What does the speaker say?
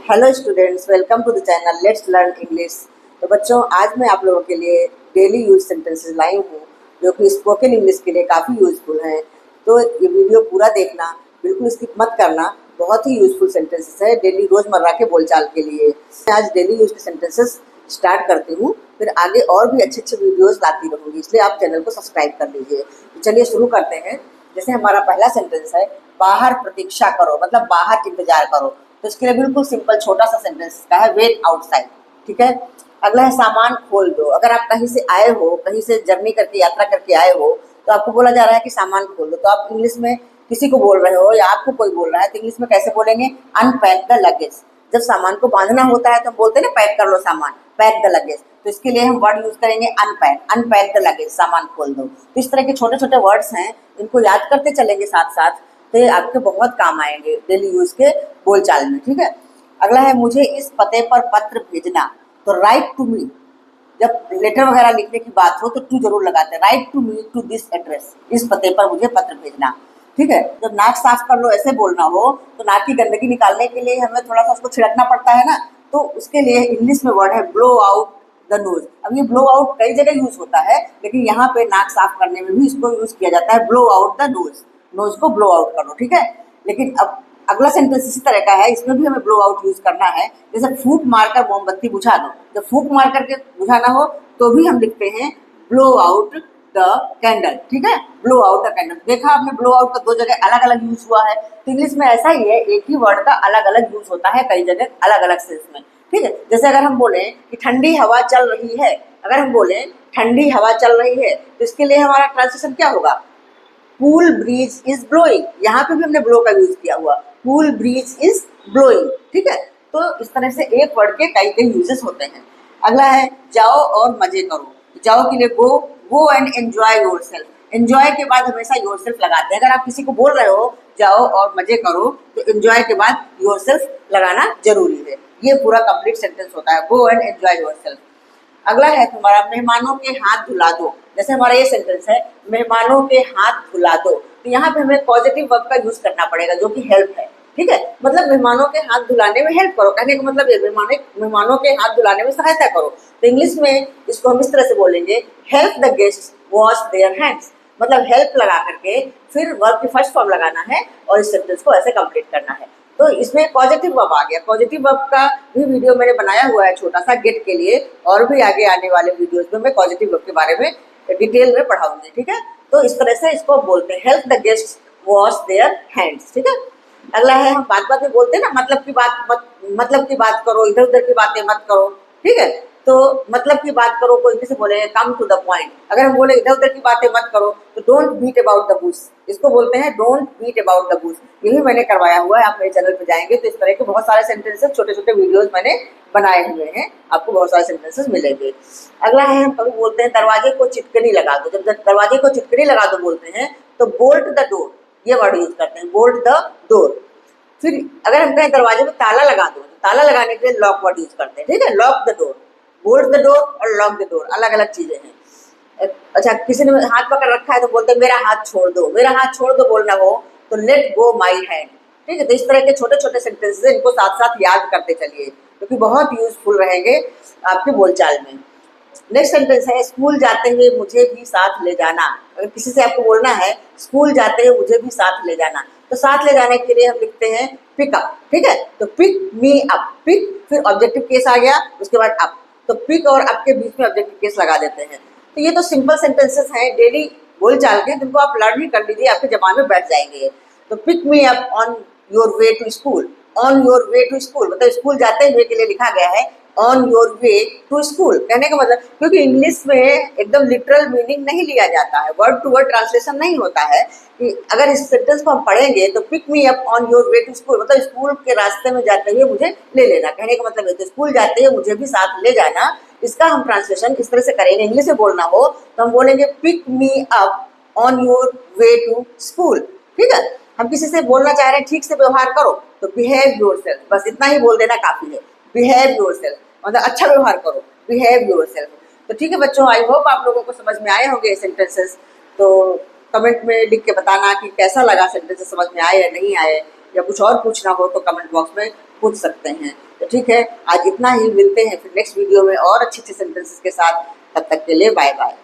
Hello students, welcome to the channel let's learn English. तो बच्चों, आज मैं आप लोगों के लिए डेली यूज सेंटेंसेस लाई हूँ जो कि स्पोकन इंग्लिश के लिए काफ़ी यूजफुल हैं। तो ये वीडियो पूरा देखना, बिल्कुल स्किप मत करना। बहुत ही यूजफुल सेंटेंसेस है डेली रोज़मर्रा के बोलचाल के लिए। मैं आज डेली यूज के सेंटेंसेस स्टार्ट करती हूँ, फिर आगे और भी अच्छे अच्छे वीडियोज़ लाती रहूँगी, इसलिए आप चैनल को सब्सक्राइब कर लीजिए। तो चलिए शुरू करते हैं। जैसे हमारा पहला सेंटेंस है, बाहर प्रतीक्षा करो, मतलब बाहर इंतजार करो। तो इसके लिए बिल्कुल सिंपल छोटा सा सेंटेंस का है, वेट आउटसाइड। ठीक है। अगला है सामान खोल दो। अगर आप कहीं से आए हो, कहीं से जर्नी करके यात्रा करके आए हो, तो आपको बोला जा रहा है कि सामान खोल दो। तो आप इंग्लिश में किसी को बोल रहे हो या आपको कोई बोल रहा है तो इंग्लिश में कैसे बोलेंगे? Unpack the luggage. जब सामान को बांधना होता है तो हम बोलते हैं ना, पैक कर लो सामान, पैक द लगेज। तो इसके लिए हम वर्ड यूज करेंगे अनपैक, अनपैक द लगेज, सामान खोल दो। तो इस तरह के छोटे छोटे वर्ड्स हैं, इनको याद करते चलेंगे साथ साथ, तो ये आपके बहुत काम आएंगे डेली यूज के बोलचाल में। ठीक है। अगला है, मुझे इस पते पर पत्र भेजना। तो राइट टू मी। जब लेटर वगैरह लिखने की बात हो तो टू जरूर लगाते हैं, write to me to this address, इस पते पर मुझे पत्र भेजना। ठीक है। जब नाक साफ कर लो ऐसे बोलना हो तो नाक की गंदगी निकालने के लिए हमें थोड़ा सा उसको छिड़कना पड़ता है ना, तो उसके लिए इंग्लिश में वर्ड है ब्लो आउट द नोज। अब ये ब्लो आउट कई जगह यूज होता है, लेकिन यहाँ पे नाक साफ करने में भी इसको यूज किया जाता है, blow out the nose. Nose को ब्लो आउट करो। ठीक है। लेकिन अब अगला सेंटेंस इसी तरह का है, इसमें भी हमें ब्लो आउट यूज करना है। जैसे फूंक मारकर मोमबत्ती बुझा दो। जब फूंक मार करके बुझाना हो तो भी हम लिखते हैं ब्लो आउट द कैंडल। ठीक है, ब्लो आउट द कैंडल। देखा आपने, ब्लो आउट का दो जगह अलग अलग यूज हुआ है। तो इंग्लिश में ऐसा ही है, एक ही वर्ड का अलग अलग यूज होता है कई जगह अलग अलग सेंस में। ठीक है। जैसे अगर हम बोले कि ठंडी हवा चल रही है, अगर हम बोले ठंडी हवा चल रही है तो इसके लिए हमारा ट्रांसलेशन क्या होगा? Cool bridge is blowing. यहाँ पे भी हमने ब्लो का यूज किया हुआ, कूल ब्रीज इज ब्लोइंग। ठीक है। तो इस तरह से एक वर्ड के कई कई यूजेस होते हैं। अगला है, जाओ और मजे करो। जाओ के लिए go, go and enjoy yourself. Enjoy के बाद हमेशा योर सेल्फ लगाते हैं। अगर आप किसी को बोल रहे हो जाओ और मजे करो तो एंजॉय के बाद योर सेल्फ लगाना जरूरी है। ये पूरा कंप्लीट सेंटेंस होता है, गो एंड एंजॉय योर सेल्फ। अगला है तुम्हारा, मेहमानों के हाथ धुला दो। जैसे हमारा ये सेंटेंस है, मेहमानों के हाथ धुला दो, तो यहाँ पे हमें पॉजिटिव वर्ब का यूज करना पड़ेगा जो कि हेल्प है। ठीक है। मतलब मेहमानों के हाथ धुलाने में हेल्प करो, कहने का मतलब ये मेहमानों के हाथ धुलाने में सहायता करो। तो इंग्लिश में इसको हम इस तरह से बोलेंगे, help the guest wash their hands. मतलब हेल्प लगा करके फिर वर्ब की फर्स्ट फॉर्म लगाना है और इस सेंटेंस को ऐसे कंप्लीट करना है। तो इसमें पॉजिटिव वर्ब आ गया। पॉजिटिव वर्ब का भी वीडियो मैंने बनाया हुआ है छोटा सा गेट के लिए, और भी आगे आने वाले वीडियोस में मैं पॉजिटिव वर्ब के बारे में डिटेल में पढ़ाऊंगी। ठीक है। तो इस तरह से इसको बोलते हैं, help the guest wash their hands. ठीक है। अगला है, हम बात बात में बोलते हैं ना, मतलब की बात मत, मतलब की बात करो, इधर उधर की बातें मत करो। ठीक है। तो मतलब की बात करो को इंग्लिश में बोलेंगे कम टू द पॉइंट। अगर हम बोले इधर उधर की बातें मत करो तो don't beat about the bush, इसको बोलते हैं don't beat about the bush. यही मैंने करवाया हुआ है, आप मेरे चैनल पे जाएंगे तो इस तरह के बहुत सारे सेंटेंसेस, छोटे छोटे वीडियोस मैंने बनाए हुए हैं, आपको बहुत सारे सेंटेंसेस मिलेंगे। अगला है, हम कभी बोलते हैं दरवाजे को चिटकनी लगा दो। जब दरवाजे को चिटकनी लगा दो बोलते हैं तो बोल्ट द डोर, ये वर्ड यूज करते हैं, बोल्ट द डोर। फिर अगर हम कहें दरवाजे में ताला लगा दो, तो ताला लगाने के लिए लॉक वर्ड यूज करते हैं। ठीक है, lock the door, bolt the door और लॉक द डोर अलग अलग चीजें हैं। अच्छा, किसी ने हाथ पकड़ रखा है तो बोलते हैं मेरा हाथ छोड़ दो। मेरा हाथ छोड़ दो बोलना हो तो लेट गो माई हैंड। ठीक है। तो इस तरह के छोटे छोटे सेंटेंसेस, इनको साथ साथ याद करते चलिए क्योंकि बहुत यूजफुल रहेंगे आपके बोलचाल में। नेक्स्ट सेंटेंस है, स्कूल जाते हुए मुझे भी साथ ले जाना। अगर किसी से आपको बोलना है स्कूल जाते हुए मुझे भी साथ ले जाना, तो साथ ले जाने के लिए हम लिखते हैं पिक अप। ठीक है। तो पिक मी अप, पिक फिर ऑब्जेक्टिव केस आ गया, उसके बाद अप, तो पिक और अप के बीच में ऑब्जेक्टिव केस लगा देते हैं। तो ये तो सिंपल सेंटेंसेस हैं डेली बोलचाल के, जिनको आप लर्न ही कर लीजिए, आपके जबान में बैठ जाएंगे। तो pick me up on your way to school, on your way to school मतलब स्कूल जाते हुए के लिए लिखा गया है on your way to school. कहने का मतलब, क्योंकि इंग्लिश में एकदम लिटरल मीनिंग नहीं लिया जाता है, वर्ड टू वर्ड ट्रांसलेशन नहीं होता है कि अगर इस सेंटेंस को हम पढ़ेंगे तो pick me up on your way to school मतलब स्कूल के रास्ते में जाते हुए मुझे ले लेना। कहने का मतलब है तो स्कूल जाते हुए मुझे भी साथ ले जाना, इसका हम ट्रांसलेशन इस तरह से करेंगे। इंग्लिश में बोलना हो तो हम बोलेंगे pick me up on your way to school. ठीक है। हम किसी से बोलना चाह रहे हैं ठीक से व्यवहार करो तो बिहेव योर सेल्फ, बस इतना ही बोल देना काफी है, बिहेव योर सेल्फ मतलब अच्छा व्यवहार करो, बिहेव योर सेल्फ। तो ठीक है बच्चों, आई होप आप लोगों को समझ में आए होंगे सेंटेंसेस। तो कमेंट में लिख के बताना कि कैसा लगा सेंटेंसेस, समझ में आए या नहीं आए, या कुछ और पूछना हो तो कमेंट बॉक्स में पूछ सकते हैं। तो ठीक है, आज इतना ही, मिलते हैं फिर नेक्स्ट वीडियो में और अच्छे अच्छे सेंटेंसेस के साथ। तब तक के लिए बाय बाय।